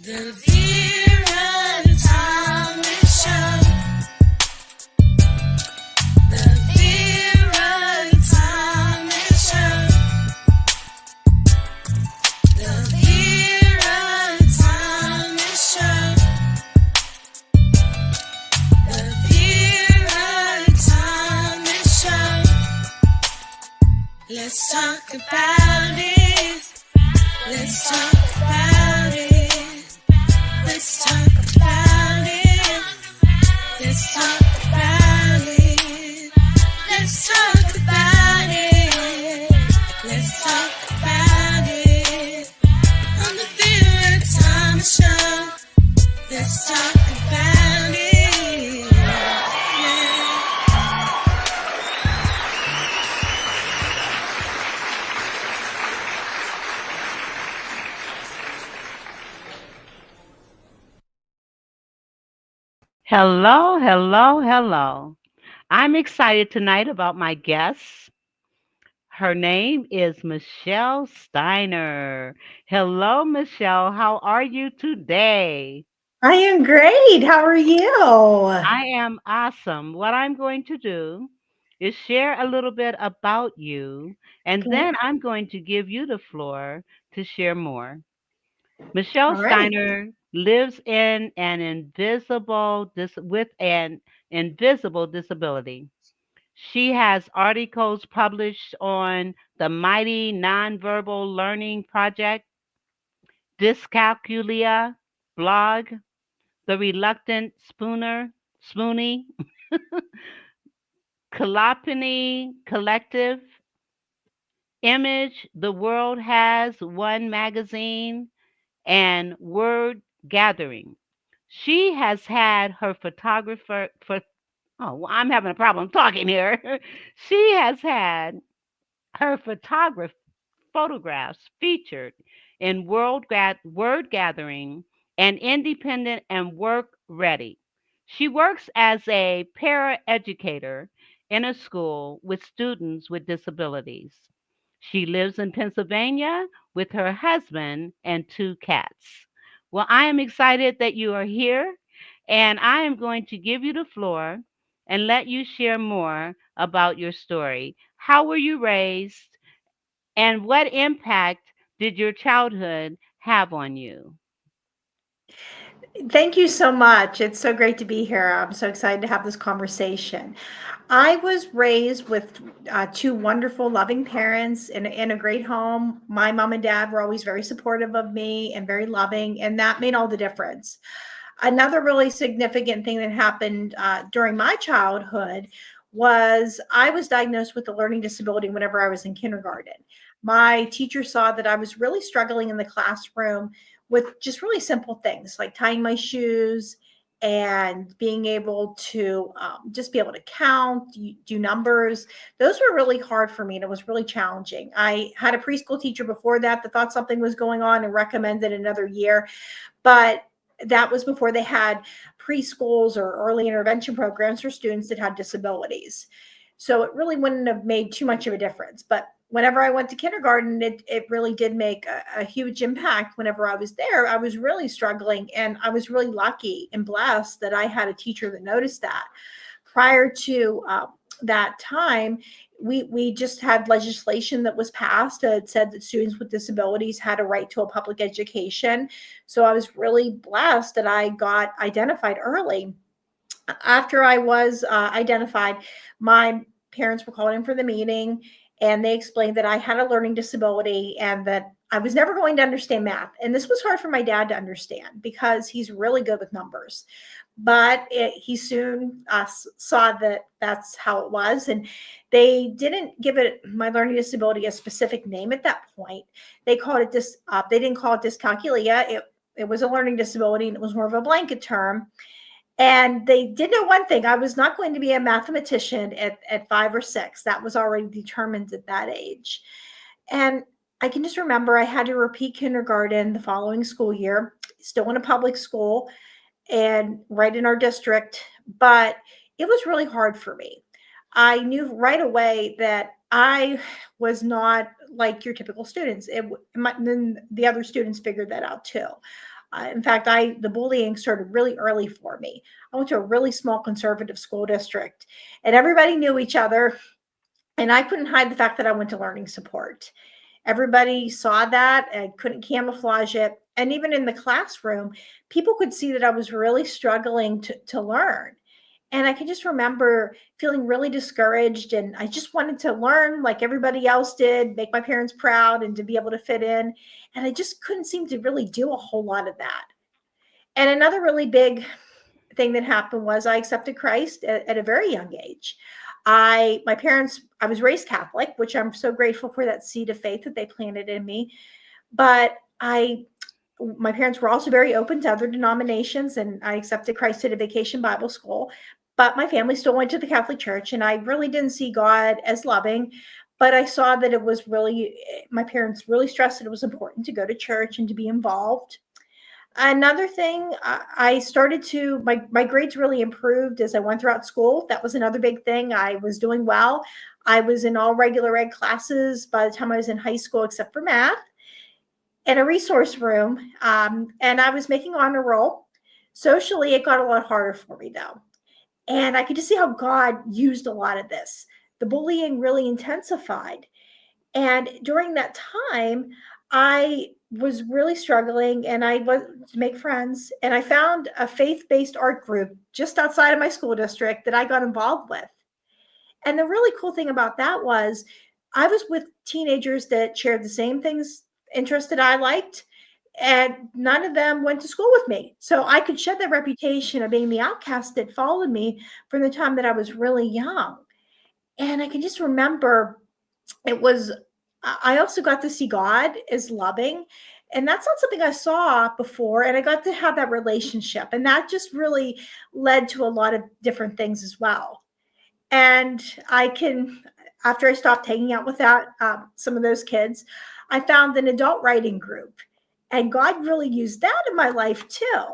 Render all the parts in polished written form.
The Vera Thomas Show. The Vera Thomas Show. The Vera Thomas Show. The Vera Thomas Show. Let's talk about it. Let's talk about it. Let's talk about it. Let's talk about it. Let's talk about it. Let's talk about it. On the Vera Thomas Show. Let's talk about it. Yeah. Hello, hello, hello. I'm excited tonight about my guest. Her name is Michelle Steiner. Hello, Michelle. How are you today? I am great. How are you? I am awesome. What I'm going to do is share a little bit about you, and Okay. then I'm going to give you the floor to share more. Michelle All right. Steiner lives in an with an invisible disability. She has articles published on the Mighty Nonverbal Learning Project, Dyscalculia blog, The Reluctant Spoonie, Kalapani Collective, Image, The World Has One magazine, and Word Gathering. She has had her photographer for oh, well, I'm having a problem talking here. She has had her photographs featured in Word Gathering and Independent and Work Ready. She works as a paraeducator in a school with students with disabilities. She lives in Pennsylvania with her husband and two cats. Well, I am excited that you are here, and I am going to give you the floor and let you share more about your story. How were you raised? And what impact did your childhood have on you? Thank you so much. It's so great to be here. I'm so excited to have this conversation. I was raised with two wonderful, loving parents in a great home. My mom and dad were always very supportive of me and very loving, and that made all the difference. Another really significant thing that happened during my childhood was I was diagnosed with a learning disability whenever I was in kindergarten. My teacher saw that I was really struggling in the classroom with just really simple things like tying my shoes and being able to just be able to count, do numbers. Those were really hard for me and it was really challenging. I had a preschool teacher before that that thought something was going on and recommended another year, but that was before they had preschools or early intervention programs for students that had disabilities. So it really wouldn't have made too much of a difference. But whenever I went to kindergarten, it really did make a huge impact. Whenever I was there, I was really struggling. And I was really lucky and blessed that I had a teacher that noticed that. Prior to that time, we just had legislation that was passed that said that students with disabilities had a right to a public education. So I was really blessed that I got identified early. After I was identified, my parents were called in for the meeting and they explained that I had a learning disability and that I was never going to understand math. And this was hard for my dad to understand because he's really good with numbers. But he soon saw that that's how it was. And they didn't give it my learning disability a specific name at that point. They called it they didn't call it dyscalculia. It was a learning disability and it was more of a blanket term. And they did know one thing. I was not going to be a mathematician at 5 or 6. That was already determined at that age. And I can just remember I had to repeat kindergarten the following school year, still in a public school and right in our district. But it was really hard for me. I knew right away that I was not like your typical students. Then the other students figured that out too. In fact, the bullying started really early for me. I went to a really small conservative school district, and everybody knew each other. And I couldn't hide the fact that I went to learning support. Everybody saw that. I couldn't camouflage it. And even in the classroom, people could see that I was really struggling to learn. And I can just remember feeling really discouraged. And I just wanted to learn like everybody else did, make my parents proud, and to be able to fit in. And I just couldn't seem to really do a whole lot of that. And another really big thing that happened was I accepted Christ at a very young age. I was raised Catholic, which I'm so grateful for that seed of faith that they planted in me. But my parents were also very open to other denominations, and I accepted Christ at a vacation Bible school. But my family still went to the Catholic Church, and I really didn't see God as loving. But I saw that it was really, my parents really stressed that it was important to go to church and to be involved. Another thing, I started to my grades really improved as I went throughout school. That was another big thing. I was doing well. I was in all regular ed classes by the time I was in high school, except for math, in a resource room, and I was making honor roll. Socially, it got a lot harder for me though, and I could just see how God used a lot of this. The bullying really intensified, and during that time, I was really struggling and I was to make friends. And I found a faith based art group just outside of my school district that I got involved with. And the really cool thing about that was I was with teenagers that shared the same things, interests that I liked. And none of them went to school with me. So I could shed that reputation of being the outcast that followed me from the time that I was really young. And I can just remember it was I also got to see God as loving, and that's not something I saw before, and I got to have that relationship, and that just really led to a lot of different things as well. And I can after I stopped hanging out with that some of those kids, I found an adult writing group, and God really used that in my life too.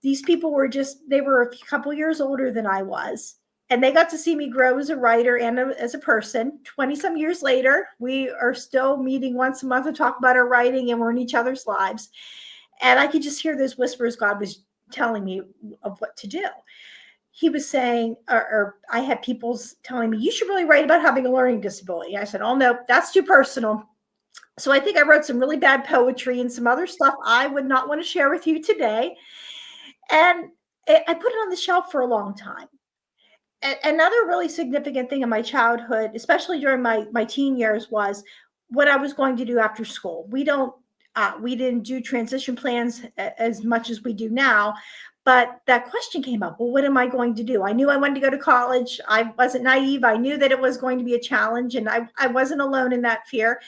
These people were just they were a couple years older than I was, and they got to see me grow as a writer and as a person. 20 some years later, we are still meeting once a month to talk about our writing, and we're in each other's lives. And I could just hear those whispers God was telling me of what to do. He was saying, or I had people telling me, you should really write about having a learning disability. I said, oh, no, that's too personal. So I think I wrote some really bad poetry and some other stuff I would not want to share with you today. And I put it on the shelf for a long time. Another really significant thing in my childhood, especially during my teen years, was what I was going to do after school. We didn't do transition plans as much as we do now, but that question came up. Well, what am I going to do? I knew I wanted to go to college. I wasn't naive. I knew that it was going to be a challenge, and I wasn't alone in that fear.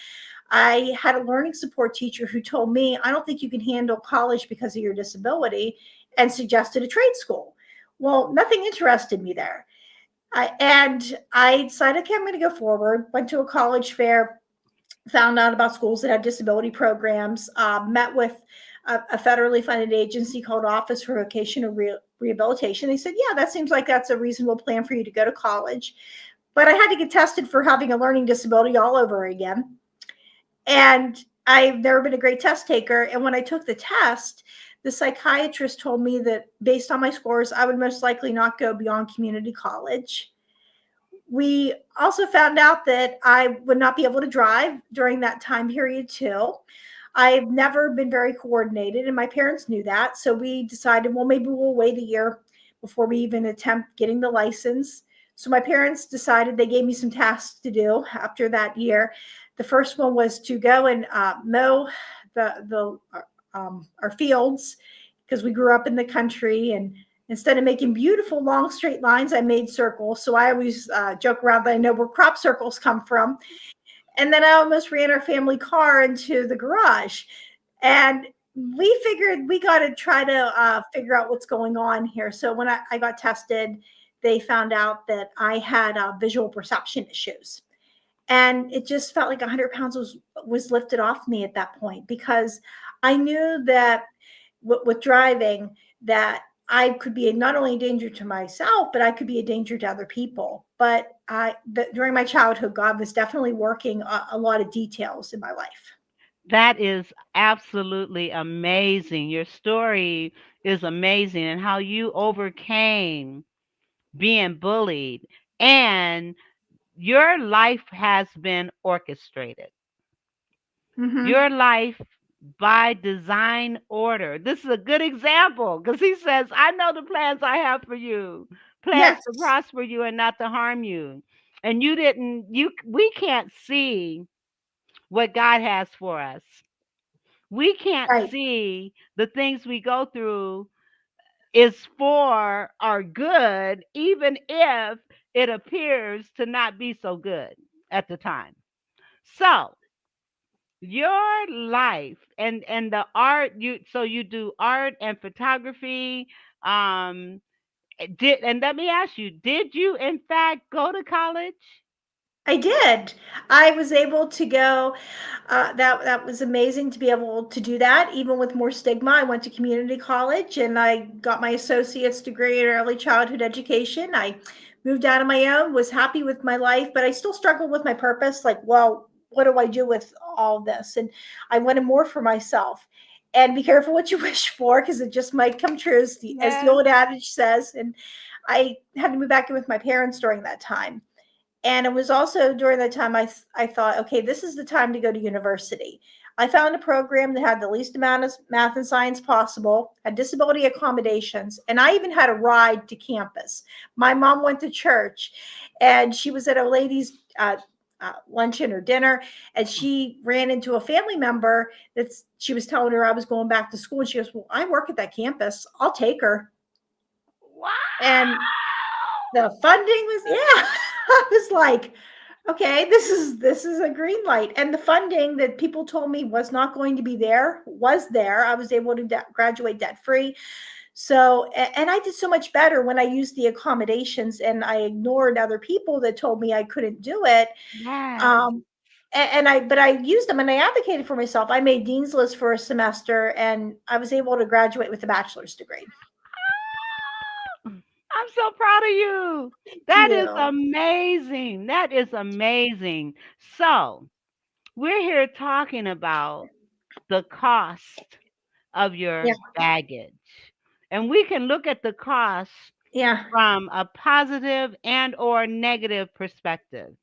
I had a learning support teacher who told me, I don't think you can handle college because of your disability, and suggested a trade school. Well, nothing interested me there. I decided, okay, I'm going to go forward. Went to a college fair, found out about schools that had disability programs, met with a federally funded agency called Office for Vocational Rehabilitation. They said, yeah, that seems like that's a reasonable plan for you to go to college. But I had to get tested for having a learning disability all over again. And I've never been a great test taker. And when I took the test, the psychiatrist told me that based on my scores, I would most likely not go beyond community college. We also found out that I would not be able to drive during that time period, too. I've never been very coordinated, and my parents knew that. So we decided, well, maybe we'll wait a year before we even attempt getting the license. So my parents decided they gave me some tasks to do after that year. The first one was to go and mow our fields because we grew up in the country, and instead of making beautiful long straight lines, I made circles. So I always joke around that I know where crop circles come from. And then I almost ran our family car into the garage. And we figured we got to try to figure out what's going on here. So when I got tested, they found out that I had visual perception issues. And it just felt like 100 pounds was lifted off me at that point, because I knew that with driving, that I could be not only a danger to myself, but I could be a danger to other people. But during my childhood, God was definitely working a lot of details in my life. That is absolutely amazing. Your story is amazing, and how you overcame being bullied, and your life has been orchestrated. Mm-hmm. Your life by design order. This is a good example because he says, I know the plans I have for you, plans to Yes. prosper you and not to harm you. And you didn't, we can't see what God has for us. We can't Right. see the things we go through is for our good, even if it appears to not be so good at the time. So, your life and the art, you do art and photography. um did and let me ask you, did you in fact go to college? I did. I was able to go. That was amazing to be able to do that, even with more stigma. I went to community college and I got my associate's degree in early childhood education. I moved out on my own, was happy with my life, but I still struggled with my purpose. Like, well, what do I do with all this? And I wanted more for myself. And be careful what you wish for, because it just might come true, as the Yes. old adage says. And I had to move back in with my parents during that time. And it was also during that time I thought, okay, this is the time to go to university. I found a program that had the least amount of math and science possible, had disability accommodations, and I even had a ride to campus. My mom went to church, and she was at a ladies' luncheon or dinner, and she ran into a family member that's. She was telling her I was going back to school, and she goes, "Well, I work at that campus. I'll take her." Wow. And the funding was, yeah. I was like, okay, this is a green light. And the funding that people told me was not going to be there was there. I was able to graduate debt free. So, and I did so much better when I used the accommodations and I ignored other people that told me I couldn't do it. Yes. Um, but I used them and I advocated for myself. I made dean's list for a semester and I was able to graduate with a bachelor's degree. I'm so proud of you. Thank That is you. amazing. That is amazing. So, we're here talking about the cost of your Yeah. baggage. And we can look at the cost Yeah. from a positive and or negative perspective.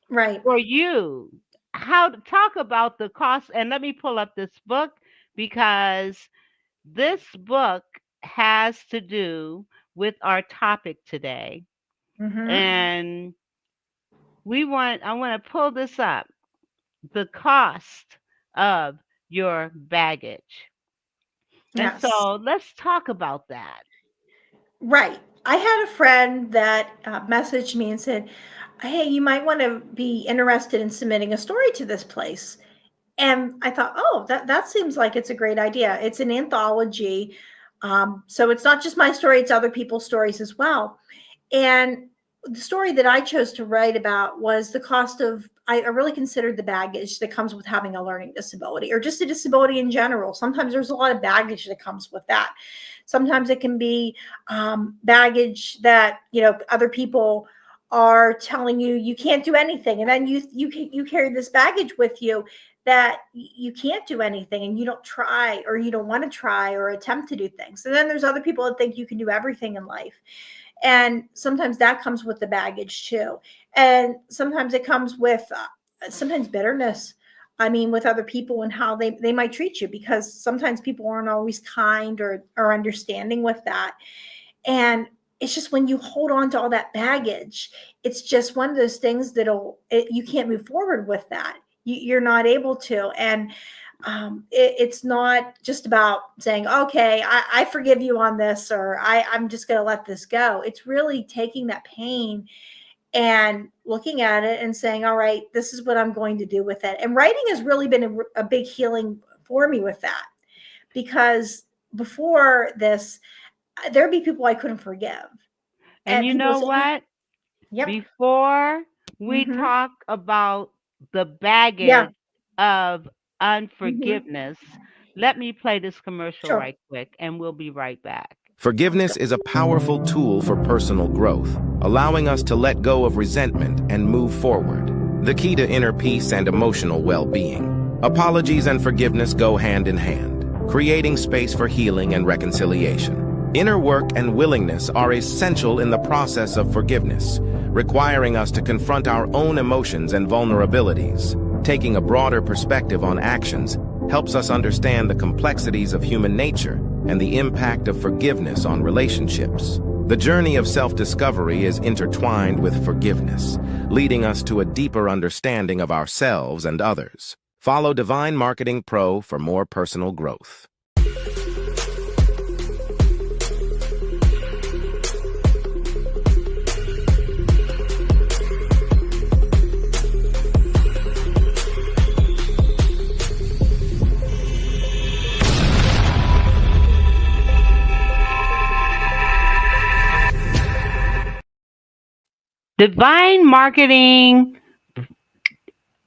Right. For you, how to talk about the cost, and let me pull up this book because this book has to do with our topic today. Mm-hmm. And I want to pull this up. The cost of your baggage. And Yes. so let's talk about that. Right. I had a friend that messaged me and said, "Hey, you might want to be interested in submitting a story to this place." And I thought, "Oh, that seems like it's a great idea. It's an anthology, so it's not just my story; it's other people's stories as well." And the story that I chose to write about was the cost of. I really considered the baggage that comes with having a learning disability, or just a disability in general. Sometimes there's a lot of baggage that comes with that. Sometimes it can be baggage that other people are telling you you can't do anything, and then you carry this baggage with you that you can't do anything, and you don't try, or you don't want to try or attempt to do things. And then there's other people that think you can do everything in life, and sometimes that comes with the baggage too. And sometimes it comes with sometimes bitterness. I mean, with other people and how they might treat you, because sometimes people aren't always kind or understanding with that. And it's just when you hold on to all that baggage, it's just one of those things you can't move forward with that. You're not able to. And it's not just about saying, okay, I forgive you on this, or I'm just going to let this go. It's really taking that pain and looking at it and saying, all right, this is what I'm going to do with it. And writing has really been a big healing for me with that, because before this, there'd be people I couldn't forgive. And And you people would know say, what? yep. Before we Mm-hmm. talk about the Yeah. baggage of Mm-hmm. unforgiveness, let me play this commercial Sure. right quick and we'll be right back. Sounds Forgiveness good. is a powerful tool for personal growth, allowing us to let go of resentment and move forward. The key to inner peace and emotional well-being. Apologies and forgiveness go hand in hand, creating space for healing and reconciliation. Inner work and willingness are essential in the process of forgiveness, requiring us to confront our own emotions and vulnerabilities. Taking a broader perspective on actions helps us understand the complexities of human nature and the impact of forgiveness on relationships. The journey of self-discovery is intertwined with forgiveness, leading us to a deeper understanding of ourselves and others. Follow Divine Marketing Pro for more personal growth. Divine marketing,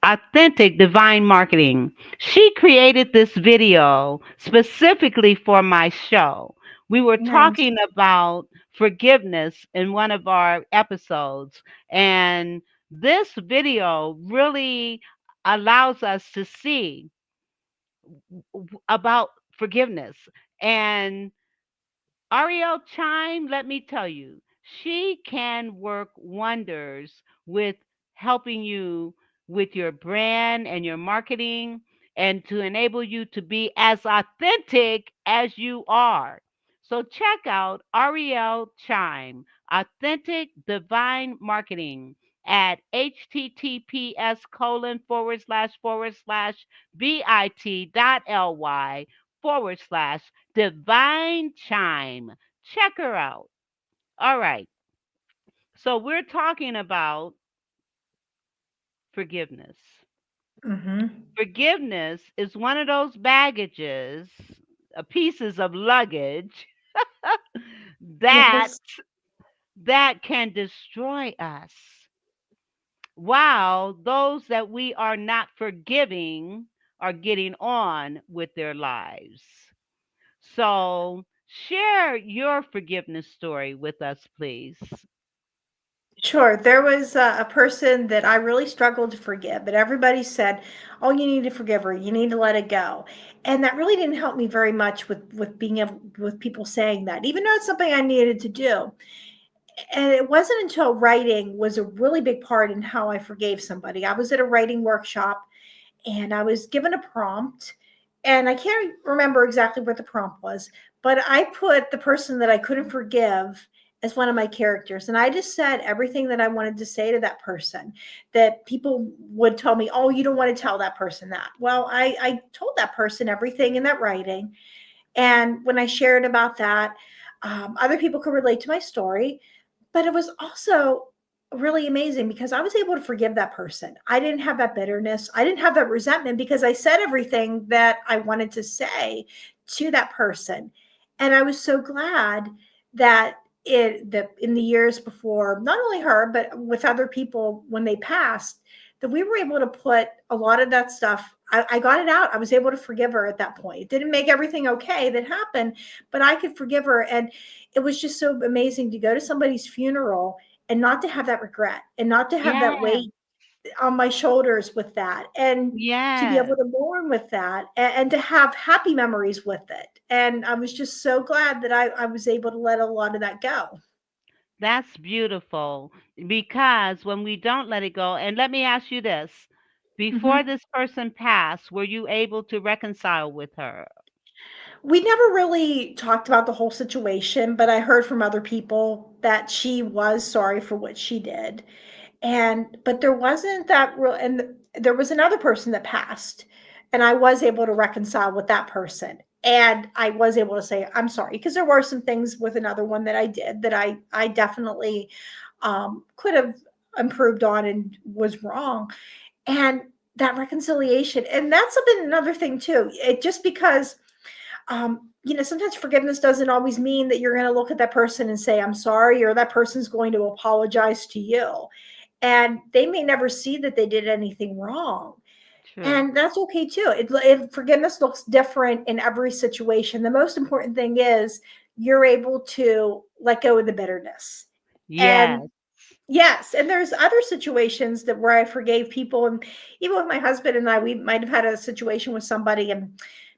authentic divine marketing. She created this video specifically for my show. We were Nice. talking about forgiveness in one of our episodes, and this video really allows us to see about forgiveness. And Ariel Chime, let me tell you, she can work wonders with helping you with your brand and your marketing and to enable you to be as authentic as you are. So check out Ariel Chime, Authentic Divine Marketing at https://bit.ly/divine chime. Check her out. All right. So we're talking about forgiveness. Mm-hmm. Forgiveness is one of those baggages, pieces of luggage that Yes. that can destroy us, while those that we are not forgiving are getting on with their lives. So, share your forgiveness story with us, please. Sure. There was a person that I really struggled to forgive, but everybody said, "Oh, you need to forgive her. You need to let it go," and that really didn't help me very much with being able with people saying that, even though it's something I needed to do. And it wasn't until writing was a really big part in how I forgave somebody. I was at a writing workshop and I was given a prompt, and I can't remember exactly what the prompt was, but I put the person that I couldn't forgive as one of my characters. And I just said everything that I wanted to say to that person that people would tell me, "Oh, you don't want to tell that person that." Well, I told that person everything in that writing. And when I shared about that, other people could relate to my story, but it was also really amazing because I was able to forgive that person. I didn't have that bitterness. I didn't have that resentment because I said everything that I wanted to say to that person. And I was so glad that that in the years before, not only her, but with other people when they passed, that we were able to put a lot of that stuff. I got it out. I was able to forgive her at that point. It didn't make everything okay that happened, but I could forgive her. And it was just so amazing to go to somebody's funeral and not to have that regret and not to have that Yeah. weight on my shoulders with that, and to be Yeah. able to mourn with that, and to have happy memories with it. And I was just so glad that I was able to let a lot of that go. That's beautiful because when we don't let it go, and let me ask you this, before Mhm. this person passed, were you able to reconcile with her? We never really talked about the whole situation, but I heard from other people that she was sorry for what she did. And but there wasn't that real, and there was another person that passed, and I was able to reconcile with that person. And I was able to say, "I'm sorry," because there were some things with another one that I did that I definitely could have improved on and was wrong. And that reconciliation, and that's something another thing too. It just because sometimes forgiveness doesn't always mean that you're going to look at that person and say, "I'm sorry," or that person's going to apologize to you. And they may never see that they did anything wrong. True. And that's okay too. Forgiveness looks different in every situation. The most important thing is you're able to let go of the bitterness. And Yes. Yes, and there's other situations that where I forgave people, and even with my husband and I, we might have had a situation with somebody in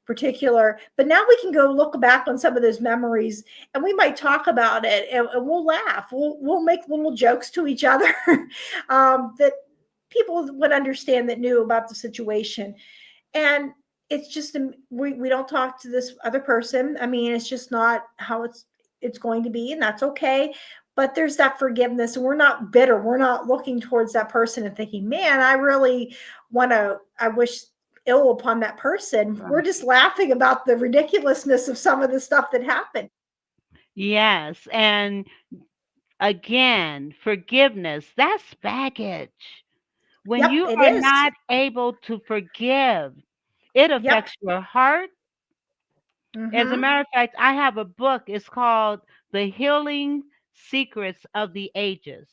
particular, but now we can go look back on some of those memories, and we might talk about it, and we'll laugh. We'll make little jokes to each other that people would understand that knew about the situation, and it's just we don't talk to this other person. I mean, it's just not how it's going to be, and that's okay. But there's that forgiveness, and we're not bitter. We're not looking towards that person and thinking, man, I really want to, I wish ill upon that person. We're Right. just laughing about the ridiculousness of some of the stuff that happened. Yes. And again, forgiveness, that's baggage. When Yep, you it are is. not able to forgive, it Yep. affects your heart. As a Mm-hmm. matter of fact, I have a book. It's called The Healing Secrets of the Ages.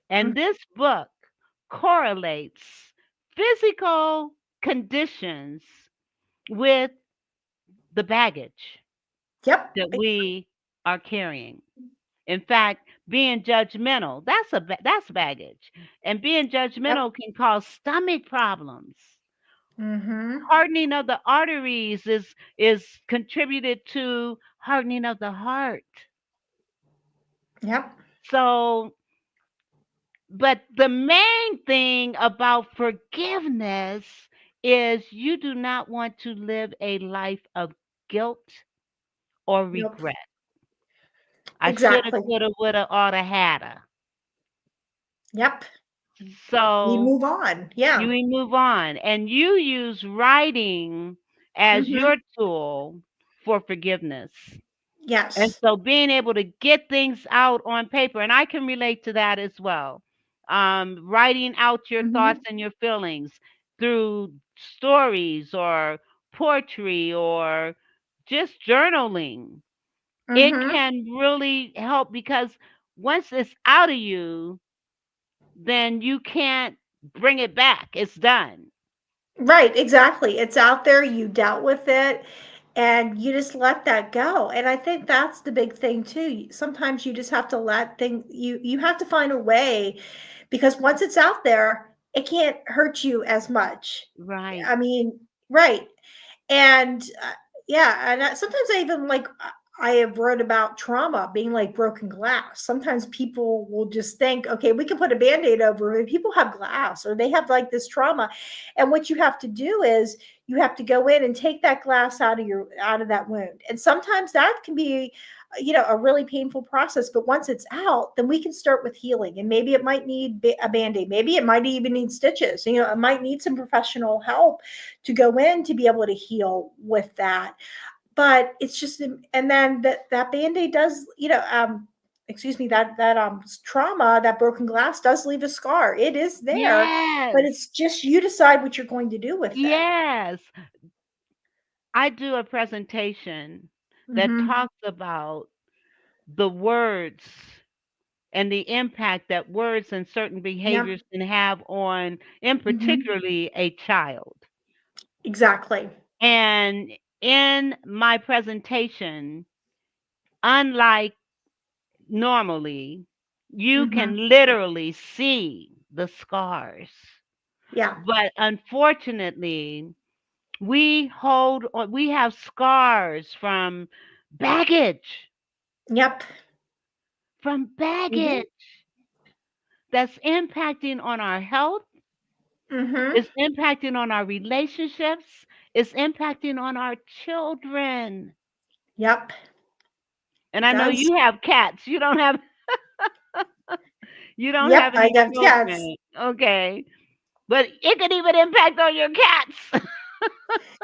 And this book correlates physical conditions with the baggage Yep. that we are carrying. In fact, being judgmental, that's baggage. And being Yep. judgmental can cause stomach problems. Mm-hmm. Hardening of the arteries is contributed to hardening of the heart. Yep. So, but the main thing about forgiveness is you do not want to live a life of guilt or Yep. regret. I shoulda, Exactly. coulda, woulda, oughta, hadda. Yep. We So move on. Yeah. you move on, and you use writing as Mm-hmm. your tool for forgiveness. And Yes. so being able to get things out on paper, and I can relate to that as well. Writing out your thoughts Mm-hmm. and your feelings through stories or poetry or just journaling, it Mm-hmm. can really help because once it's out of you, then you can't bring it back. It's done. Right, exactly. It's out there, you dealt with it, and you just let that go. And I think that's the big thing too. Sometimes you just have to let things you have to find a way, because once it's out there, it can't hurt you as much. Right. I mean, right. And yeah, and sometimes I even like I have read about trauma being like broken glass. Sometimes people will just think, okay, we can put a band-aid over it. People have glass or they have like this trauma. And what you have to do is you have to go in and take that glass out of that wound. And sometimes that can be a really painful process, but once it's out, then we can start with healing. And maybe it might need a band-aid, maybe it might even need stitches, it might need some professional help to go in to be able to heal with that. But it's just, and then that band-aid does, excuse me, that trauma, that broken glass does leave a scar. It is there, but Yes. it's just you decide what you're going to do with it. Yes. I do a presentation that Mm-hmm. talks about the words and the impact that words and certain Yep. behaviors can have on, in Mm-hmm. particularly, a child. Exactly. And in my presentation, unlike normally, you Mm-hmm. can literally see the scars. Yeah. But unfortunately, we have scars baggage, Yep. from We do. baggage that's impacting on our health, Mm-hmm. it's impacting on our relationships, it's impacting on our children. Yep. And It I know does. you have cats. You don't Yep. have I any got cats. children. Okay. But it could even impact on your cats.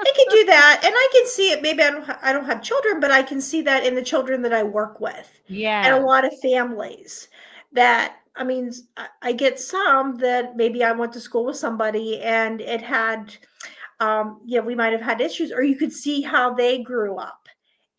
I can do that, and I can see it. Maybe I don't have children, but I can see that in the children that I work with, and a Yes. lot of families that I mean, I get some that maybe I went to school with somebody and it had, we might have had issues, or you could see how they grew up,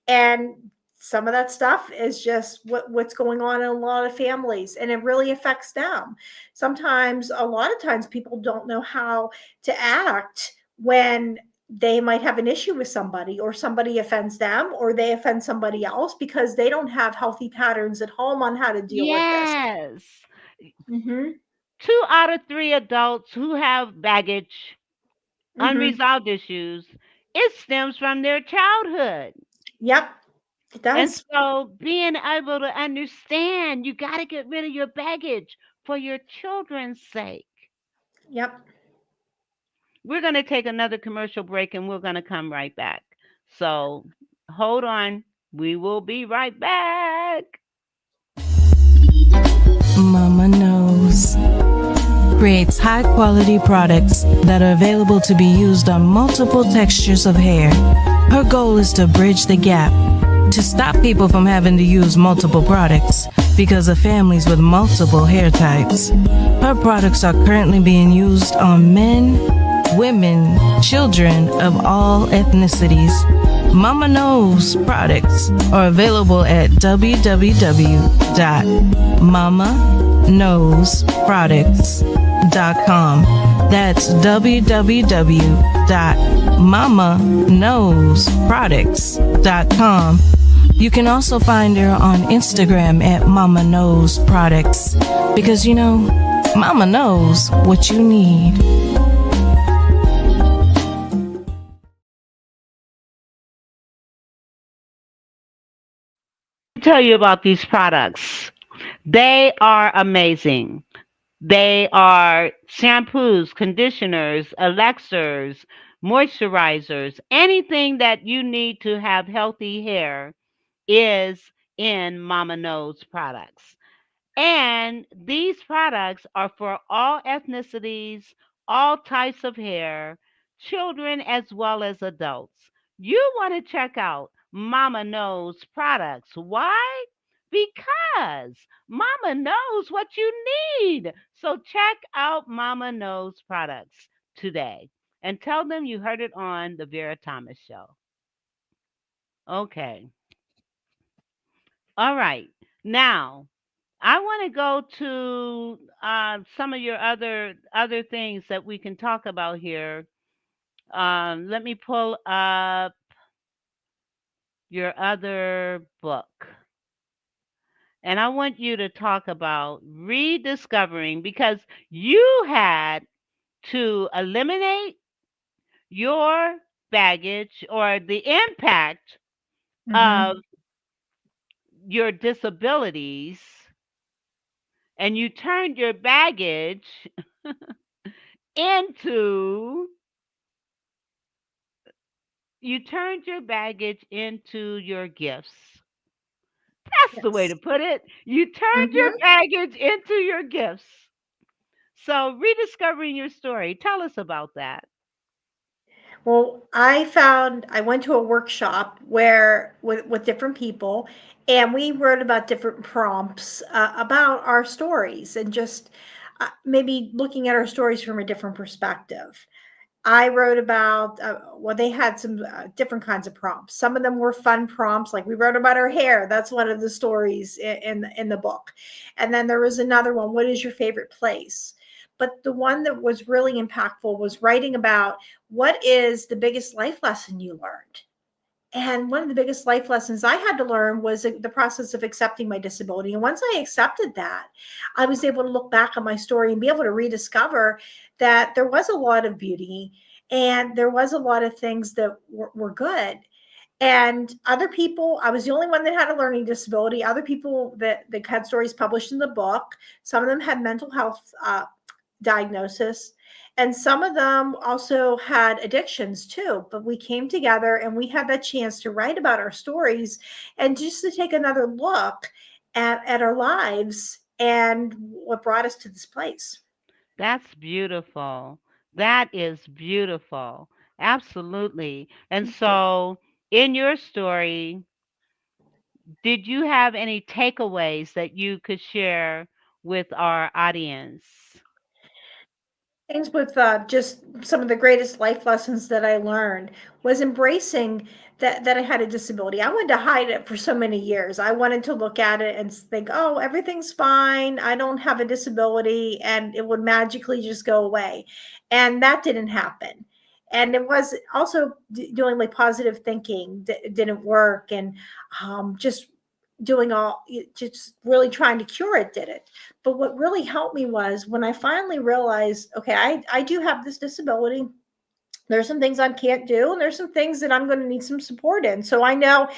and some of that stuff is just what's going on in a lot of families, and it really affects them. Sometimes, a lot of times, people don't know how to act when they might have an issue with somebody, or somebody offends them, or they offend somebody else, because they don't have healthy patterns at home on how to deal with this. Yes. Mm-hmm. 2 out of 3 adults who have baggage, Mm-hmm. unresolved issues, it stems from their childhood. Yep, it And does. so being able to understand, you got to get rid of your baggage for your children's sake. Yep. We're going to take another commercial break and we're going to come right back. So hold on. We will be right back. Mama Knows creates high quality products that are available to be used on multiple textures of hair. Her goal is to bridge the gap to stop people from having to use multiple products because of families with multiple hair types. Her products are currently being used on men, women, children of all ethnicities. Mama Knows products are available at www.mamaknowsproducts.com. That's www.mamaknowsproducts.com. You can also find her on Instagram at Mama Knows Products because, you know, Mama knows what you need. Tell you about these products. They are amazing. They are shampoos, conditioners, elixirs, moisturizers, anything that you need to have healthy hair is in Mama Knows products. And these products are for all ethnicities, all types of hair, children as well as adults. You want to check out Mama Knows products. Why? Because Mama knows what you need. So check out Mama Knows products today and tell them you heard it on the Vera Thomas show. Okay. All right. Now, I want to go to some of your other things that we can talk about here. Let me pull up your other book, and I want you to talk about rediscovering because you had to eliminate your baggage or the impact Mm-hmm. of your disabilities, and into you turned your baggage into your gifts. That's the way Yes. to put it. You turned your Mm-hmm. baggage into your gifts. So, rediscovering your story. Tell us about that. Well, I went to a workshop where with different people, and we wrote about different prompts about our stories and just maybe looking at our stories from a different perspective. I wrote about, well, they had some different kinds of prompts. Some of them were fun prompts, like we wrote about our hair. That's one of the stories in the book. And then there was another one, what is your favorite place? But the one that was really impactful was writing about what is the biggest life lesson you learned. And one of the biggest life lessons I had to learn was the process of accepting my disability. And once I accepted that, I was able to look back on my story and be able to rediscover that there was a lot of beauty and there was a lot of things that were good. And other people, I was the only one that had a learning disability. Other people that had stories published in the book, some of them had mental health diagnosis. And some of them also had addictions too. But we came together and we had that chance to write about our stories and just to take another look at our lives and what brought us to this place. That's beautiful. That is beautiful. Absolutely. And Thank you. so, in your story, did you have any takeaways that you could share with our audience? Things with just some of the greatest life lessons that I learned was embracing that I had a disability. I wanted to hide it for so many years. I wanted to look at it and think, oh, everything's fine. I don't have a disability, and it would magically just go away. And that didn't happen. And it was also doing like positive thinking didn't work, and just doing all just really trying to cure it did it. But what really helped me was when I finally realized, okay, I do have this disability. There's some things I can't do, and there's some things that I'm going to need some support in. So I know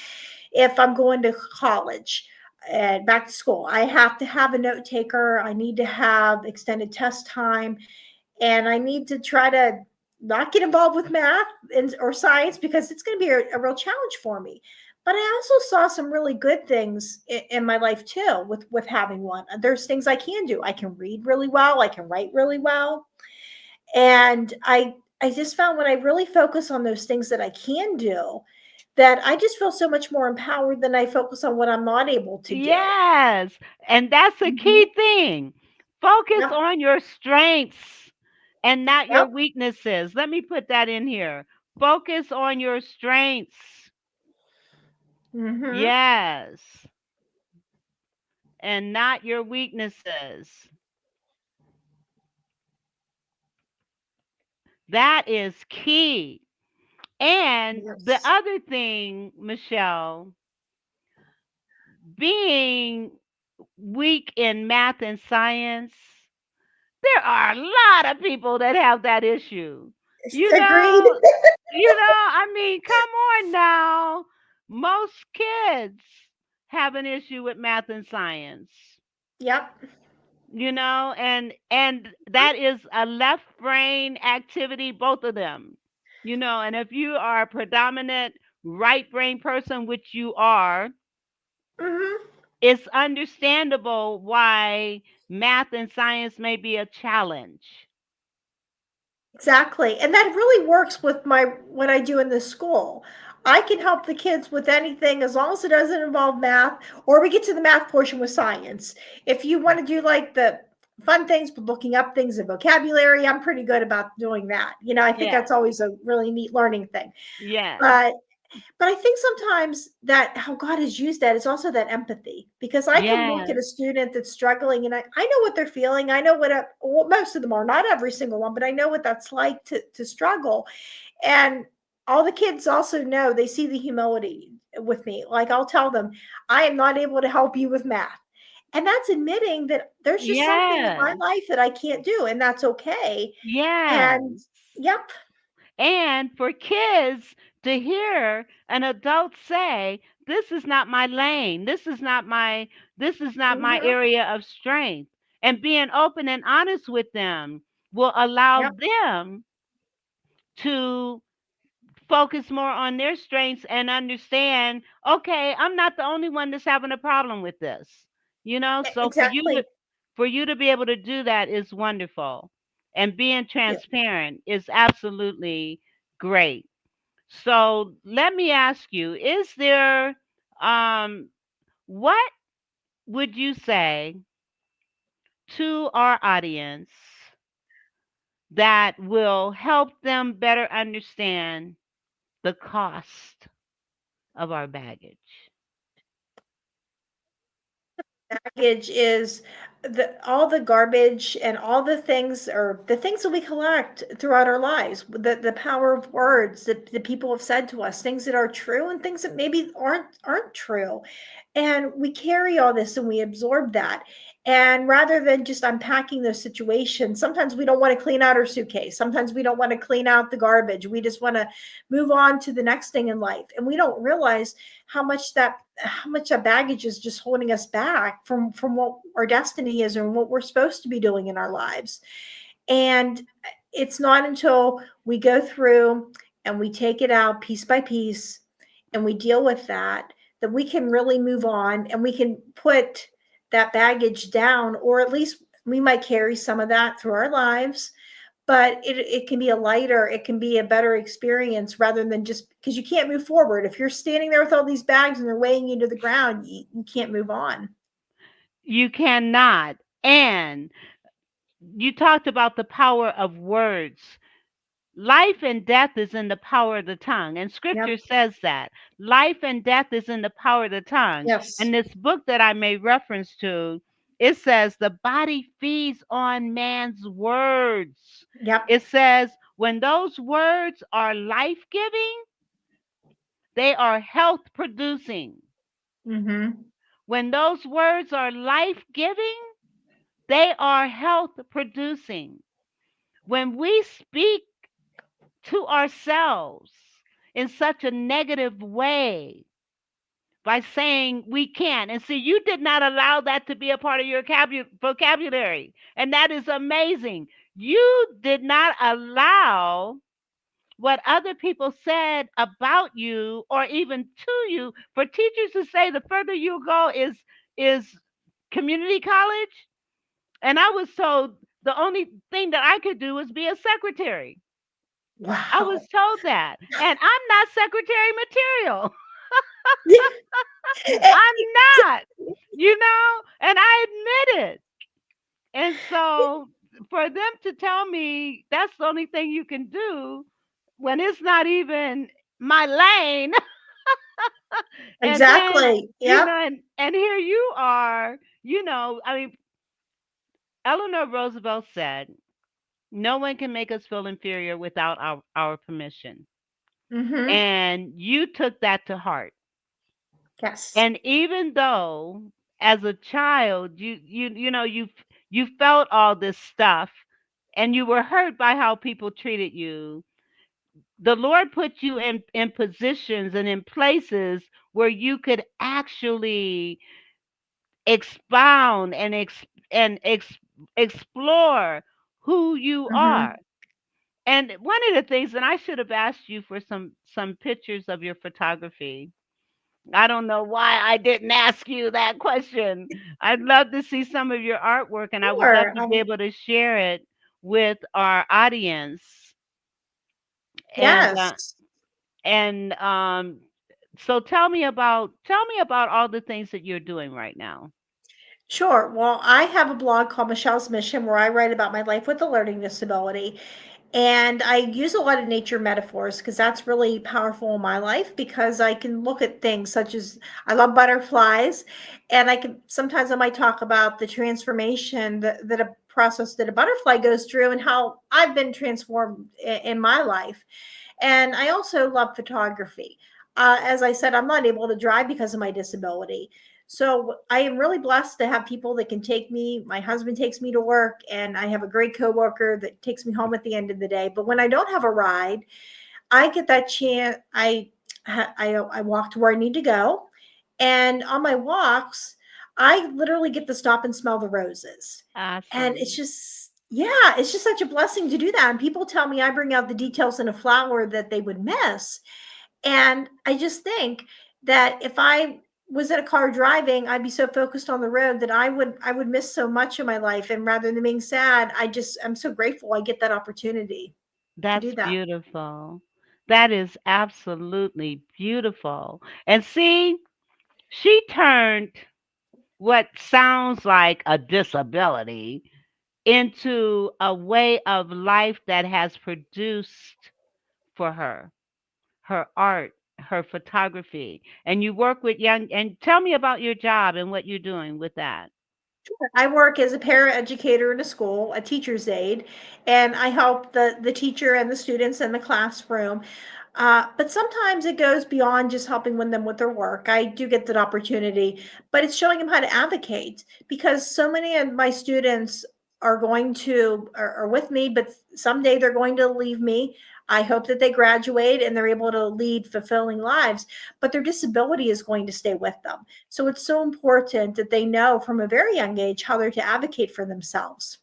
if I'm going to college and back to school, I have to have a note taker. I need to have extended test time, and I need to try to not get involved with math and or science because it's going to be a real challenge for me. But I also saw some really good things in my life too with having one. There's things I can do. I can read really well. I can write really well, and I just found when I really focus on those things that I can do, that I just feel so much more empowered than I focus on what I'm not able to do. Yes. And that's a Mhm. key thing. Focus Yep. on your strengths and not your Yep. weaknesses. Let me put that in here. Focus on your strengths. Hmm. Yes. And not your weaknesses. That is key. And the Yes. other thing, Michelle, being weak in math and science, there are a lot of people that have that issue. You Agreed. know, I mean, come on now. Most kids have an issue with math and science. Yep. And that is a left brain activity, both of them. And if you are a predominant right brain person, which you are, Hmm. it's understandable why math and science may be a challenge. Exactly. And that really works with my what I do in the school. I can help the kids with anything as long as it doesn't involve math, or we get to the math portion with science. If you want to do like the fun things with looking up things in vocabulary, I'm pretty good about doing that. I think Yeah. that's always a really neat learning thing. Yes. But but I think sometimes that how God has used that is also that empathy, because I can look at Yes. a student that's struggling, and I know what they're feeling. I know what most of them are, not every single one, but I know what that's like to struggle. And all the kids also know, they see the humility with me. Like I'll tell them, I am not able to help you with math. And that's admitting that there's just something in my Yes. life that I can't do, and that's okay. Yes. And yep. And for kids to hear an adult say, "This is not my lane. This is not my Mhm. area of strength." And being open and honest with them will allow Yep. them to focus more on their strengths and understand, okay, I'm not the only one that's having a problem with this. So for you to Exactly. for you to be able to do that is wonderful. And being Yeah. transparent is absolutely great. So let me ask you, is there what would you say to our audience that will help them better understand the cost of our baggage? Baggage is all the garbage and all the things, or the things that we collect throughout our lives, the power of words that people have said to us, things that are true and things that maybe aren't true. And we carry all this and we absorb that. And rather than just unpacking those situations, sometimes we don't want to clean out our suitcase. Sometimes we don't want to clean out the garbage. We just want to move on to the next thing in life. And we don't realize how much that baggage is just holding us back from what our destiny is and what we're supposed to be doing in our lives. And it's not until we go through and we take it out piece by piece and we deal with that we can really move on, and we can put that baggage down, or at least we might carry some of that through our lives, but it can be a lighter, it can be a better experience, rather than just because you can't move forward. If you're standing there with all these bags and they're weighing you to the ground, you can't move on. You cannot. And you talked about the power of words. Life and death is in the power of the tongue. And Yep. scripture says that life and death is in the power of the tongue. Yes. And this book that I made reference to, it says the body feeds on man's words. Yep. It says when those words are life giving, they are health producing. Mm-hmm. When those words are life giving, they are health producing. When we speak to ourselves in such a negative way by saying we can't, and see, you did not allow that to be a part of your vocabulary, and that is amazing. You did not allow what other people said about you or even to you. For teachers to say the further you go is community college, and I was told the only thing that I could do was be a secretary. I Wow. was told that, and I'm not secretary material. I'm not, and I admit it. And so for them to tell me that's the only thing you can do when it's not even my lane, and then, Exactly. Yep. and here you are, I mean, Eleanor Roosevelt said, no one can make us feel inferior without our permission. Mm-hmm. And you took that to heart. Yes. And even though as a child you felt all this stuff and you were hurt by how people treated you, the Lord put you in positions and in places where you could actually expound and explore who you Mm-hmm. are. And one of the things, and I should have asked you for some pictures of your photography. I don't know why I didn't ask you that question. I'd love to see some of your artwork, and I would love Sure. to be able to share it with our audience. And Yes. so tell me about all the things that you're doing right now. Sure. Well, I have a blog called Michelle's Mission where I write about my life with a learning disability. And I use a lot of nature metaphors because that's really powerful in my life because I can look at things such as I love butterflies. And I can sometimes I might talk about the transformation that a process that a butterfly goes through and how I've been transformed in my life. And I also love photography. As I said, I'm not able to drive because of my disability. So I am really blessed to have people that can take me. My husband takes me to work, and I have a great coworker that takes me home at the end of the day. But when I don't have a ride, I get that chance. I walk to where I need to go, and on my walks, I literally get to stop and smell the roses. And it's Awesome. just yeah, it's just such a blessing to do that. And people tell me I bring out the details in a flower that they would miss. And I just think that if I was in a car driving, I'd be so focused on the road that I would miss so much of my life. And rather than being sad, I'm so grateful I get that opportunity to do That's that. beautiful. That is absolutely beautiful. And see, she turned what sounds like a disability into a way of life that has produced for her art, her photography. And you work with young, and tell me about your job and what you're doing with that. I work as a paraeducator in a school, a teacher's aide, and I help the teacher and the students in the classroom. But sometimes it goes beyond just helping them with their work. I do get that opportunity, but it's showing them how to advocate because so many of my students are going to are with me, but someday they're going to leave me. I hope that they graduate and they're able to lead fulfilling lives, but their disability is going to stay with them. So it's so important that they know from a very young age how they're to advocate for themselves.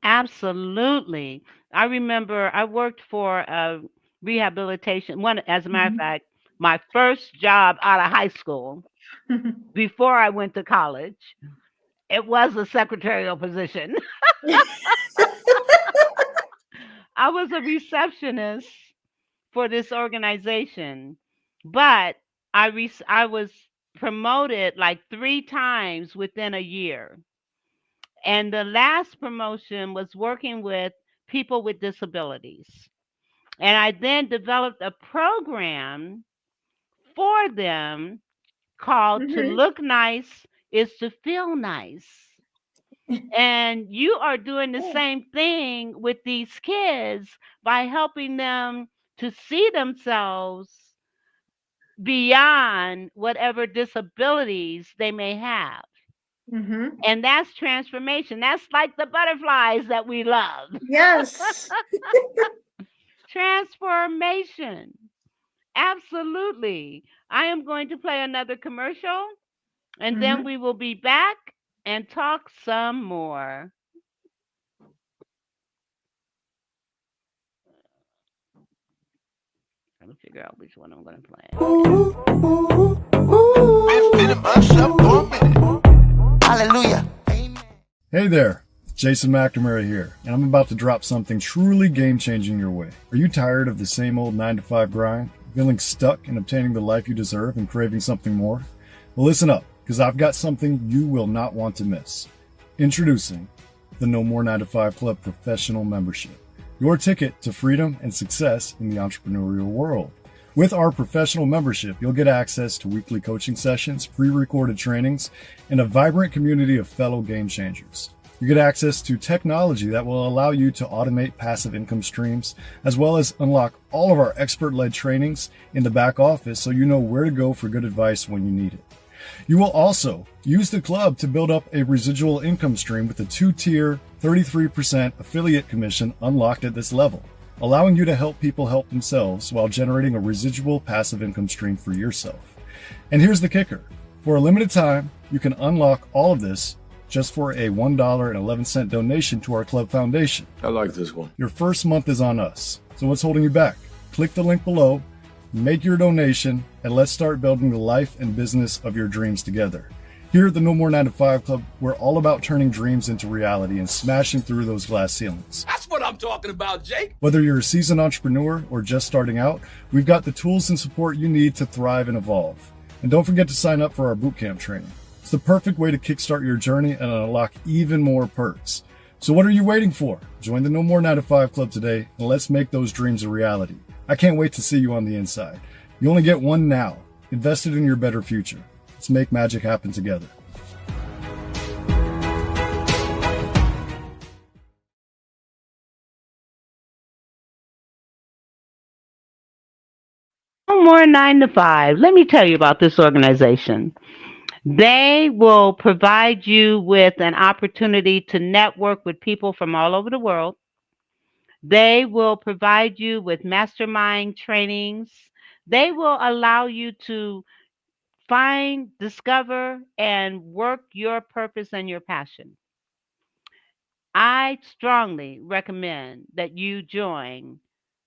Absolutely. I remember I worked for a rehabilitation one, as a matter of Mhm. fact, my first job out of high school before I went to college. It was a secretarial position. I was a receptionist for this organization, but I was promoted like 3 times within a year. And the last promotion was working with people with disabilities. And I then developed a program for them called To Mhm. Look Nice is to Feel Nice. And you are doing the same thing with these kids by helping them to see themselves beyond whatever disabilities they may have. Mm-hmm. And that's transformation. That's like the butterflies that we love. Yes. Transformation. Absolutely. I am going to play another commercial and then Mm-hmm. we will be back and talk some more. Let me figure out which one I'm going to play. Hallelujah. Hey there, Jason McNamara here, and I'm about to drop something truly game-changing your way. Are you tired of the same old 9-to-5 grind, feeling stuck in obtaining the life you deserve and craving something more? Well, listen up, because I've got something you will not want to miss. Introducing the No More 9-to-5 Club Professional Membership, your ticket to freedom and success in the entrepreneurial world. With our professional membership, you'll get access to weekly coaching sessions, pre-recorded trainings, and a vibrant community of fellow game changers. You get access to technology that will allow you to automate passive income streams, as well as unlock all of our expert-led trainings in the back office so you know where to go for good advice when you need it. You will also use the club to build up a residual income stream with a 2-tier 33% affiliate commission unlocked at this level, allowing you to help people help themselves while generating a residual passive income stream for yourself. And here's the kicker. For a limited time, you can unlock all of this just for a $1.11 donation to our club foundation. I like this one. Your first month is on us. So what's holding you back? Click the link below, make your donation, and let's start building the life and business of your dreams together. Here at the No More 9-to-5 Club, we're all about turning dreams into reality and smashing through those glass ceilings. That's what I'm talking about, Jake. Whether you're a seasoned entrepreneur or just starting out, we've got the tools and support you need to thrive and evolve. And don't forget to sign up for our bootcamp training. It's the perfect way to kickstart your journey and unlock even more perks. So what are you waiting for? Join the No More 9-to-5 Club today and let's make those dreams a reality. I can't wait to see you on the inside. You only get one now. Invest it in your better future. Let's make magic happen together. No more 9 to 5. Let me tell you about this organization. They will provide you with an opportunity to network with people from all over the world. They will provide you with mastermind trainings. They will allow you to find, discover, and work your purpose and your passion. I strongly recommend that you join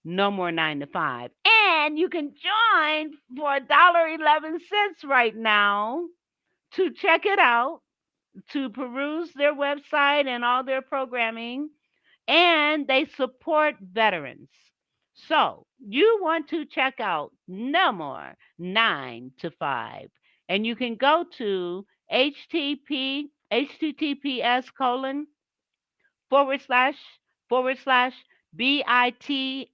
No More 9 to 5. And you can join for $1.11 right now to check it out, to peruse their website and all their programming, and they support veterans. So you want to check out No More 9 to 5, and you can go to https colon forward slash bit.ly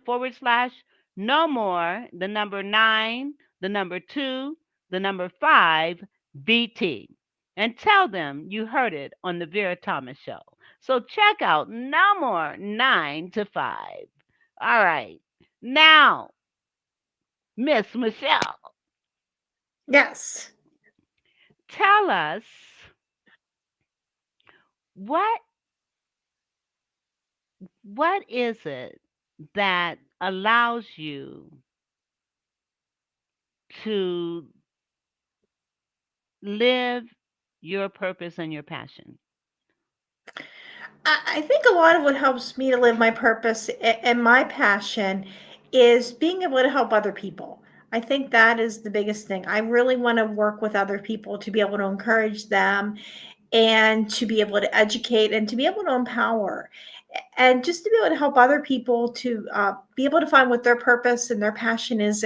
forward slash no more the number 9 the number 2 the number 5 BT, and tell them you heard it on the Vera Thomas show. So check out No More 9 to 5. All right. Now, Miss Michelle, Yes. tell us what is it that allows you to live your purpose and your passion? I think a lot of what helps me to live my purpose and my passion is being able to help other people. I think that is the biggest thing. I really want to work with other people to be able to encourage them and to be able to educate and to be able to empower and just to be able to help other people to be able to find what their purpose and their passion is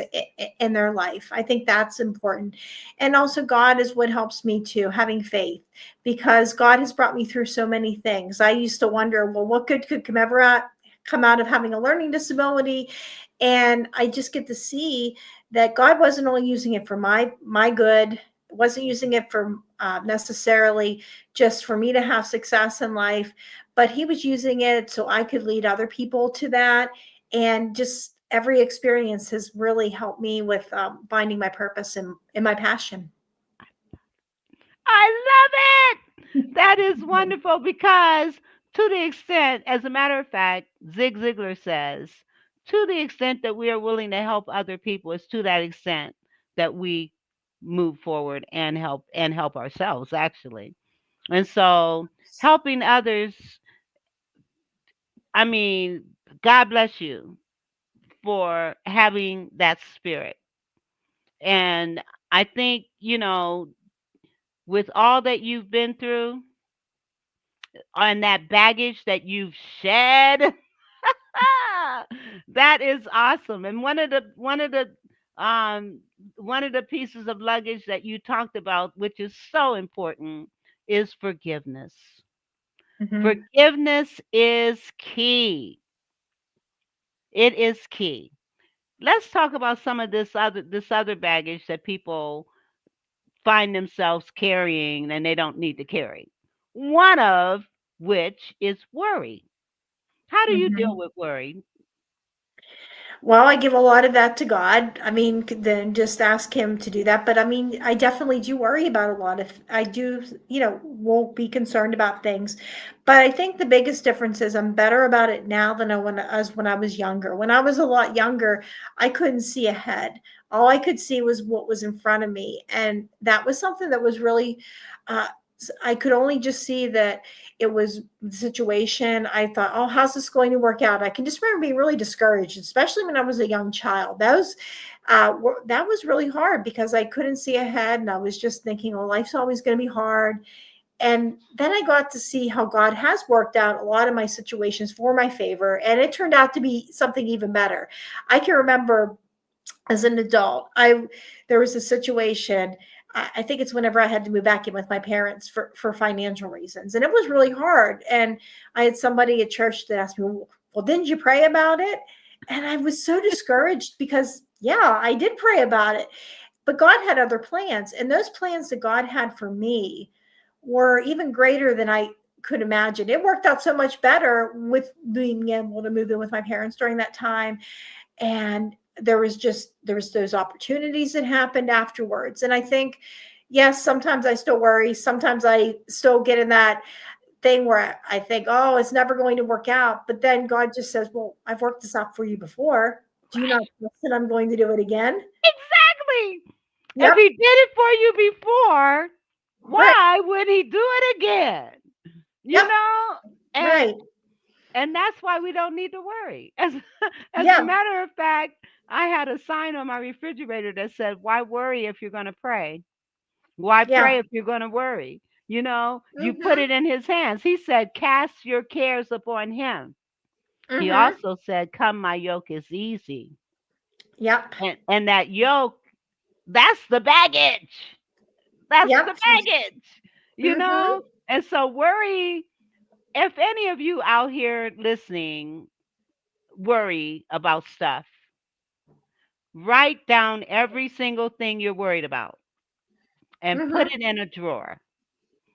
in their life. I think that's important. And also, God is what helps me too, having faith, because God has brought me through so many things. I used to wonder, well, what good could come out of having a learning disability? And I just get to see that God wasn't only using it for my good, wasn't using it for necessarily just for me to have success in life, but he was using it so I could lead other people to that. And just every experience has really helped me with finding my purpose and my passion. I love it. That is wonderful because, to the extent, as a matter of fact, Zig Ziglar says, to the extent that we are willing to help other people, is to that extent that we move forward and help ourselves actually. And so, helping others, I mean, God bless you for having that spirit. And I think, with all that you've been through and that baggage that you've shed, that is awesome. And um one of the pieces of luggage that you talked about, which is so important, is forgiveness. Hmm. Forgiveness is key. It is key. Let's talk about some of this other baggage that people find themselves carrying and they don't need to carry. One of which is worry. How do you deal Hmm. with worry? Well, I give a lot of that to God. I mean, then just ask Him to do that. But I mean, I definitely do worry about a lot of, I do, will be concerned about things. But I think the biggest difference is I'm better about it now than when I was younger. When I was a lot younger, I couldn't see ahead. All I could see was what was in front of me. And that was something that was really, uh, I could only just see that it was the situation. I thought, oh, how's this going to work out? I can just remember being really discouraged, especially when I was a young child. That was really hard because I couldn't see ahead, and I was just thinking, oh, life's always going to be hard. And then I got to see how God has worked out a lot of my situations for my favor, and it turned out to be something even better. I can remember as an adult, I there was a situation. I think it's whenever I had to move back in with my parents for financial reasons, and it was really hard. And I had somebody at church that asked me, "Well, didn't you pray about it?" And I was so discouraged because, yeah, I did pray about it, but God had other plans, and those plans that God had for me were even greater than I could imagine. It worked out so much better with being able to move in with my parents during that time, and there was those opportunities that happened afterwards. And I think, yes, sometimes I still worry, sometimes I still get in that thing where I think, oh, it's never going to work out, but then God just says, well, I've worked this out for you before. Do you not Right. trust that I'm going to do it again? Exactly. If Yep. he did it for you before, Right. why would he do it again? You Yep. know? And Right. and that's why we don't need to worry. As a Yeah. matter of fact, I had a sign on my refrigerator that said, "Why worry if you're going to pray? Why Yeah. pray if you're going to worry?" You put Mhm. it in his hands. He said, "Cast your cares upon him." He Mhm. also said, "Come, my yoke is easy." Yep. And that yoke, that's the baggage. That's the Yep. baggage. You Mhm. know? And so worry, if any of you out here listening worry about stuff, write down every single thing you're worried about and put Mhm. it in a drawer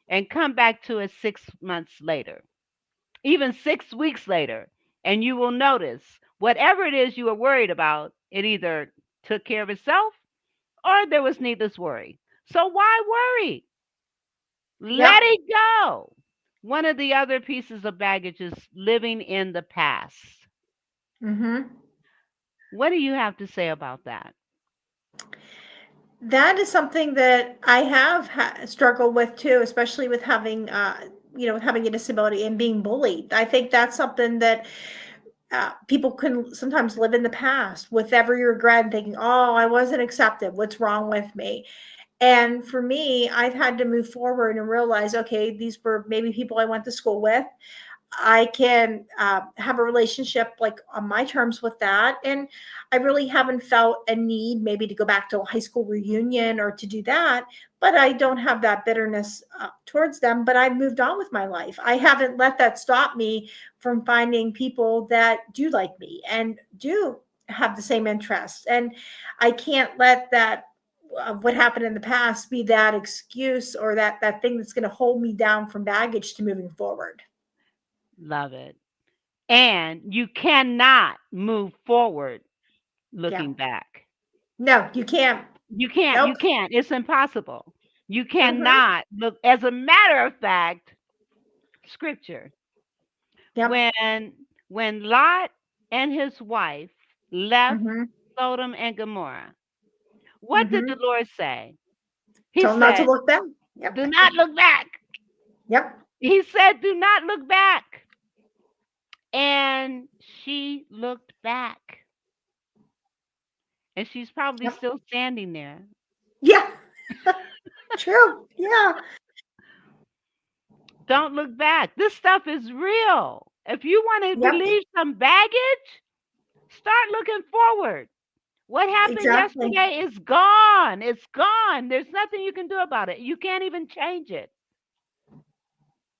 and come back to it 6 months later, even 6 weeks later, and you will notice whatever it is you were worried about, it either took care of itself or there was needless worry. So why worry? Let Yep. it go. One of the other pieces of baggage is living in the past. Mhm. What do you have to say about that? That is something that I have struggled with too, especially with having, having a disability and being bullied. I think that's something that people can sometimes live in the past with every regret and thinking, oh, I wasn't accepted. What's wrong with me? And for me, I've had to move forward and realize, okay, these were maybe people I went to school with. I can have a relationship like on my terms with that. And I really haven't felt a need maybe to go back to a high school reunion or to do that. But I don't have that bitterness towards them. But I've moved on with my life. I haven't let that stop me from finding people that do like me and do have the same interests. And I can't let that what happened in the past be that excuse or that thing that's going to hold me down from baggage to moving forward. Love it. And you cannot move forward. Yeah. looking back. No, you can't. You can't. Nope. You can't. It's impossible. You Mhm. cannot look. As a matter of fact, scripture, Yep. when Lot and his wife left Mhm. Sodom and Gomorrah, what did the Mhm. Lord say? He Tell them not to said, look back. "Do Yep. not look back." Yep. He said, "Do not look back." And she looked back, and she's probably Yep. still standing there. Yeah. True. Yeah. Don't look back. This stuff is real. If you want to Yep. relieve some baggage, start looking forward. What happened Exactly. yesterday is gone. It's gone. There's nothing you can do about it. You can't even change it.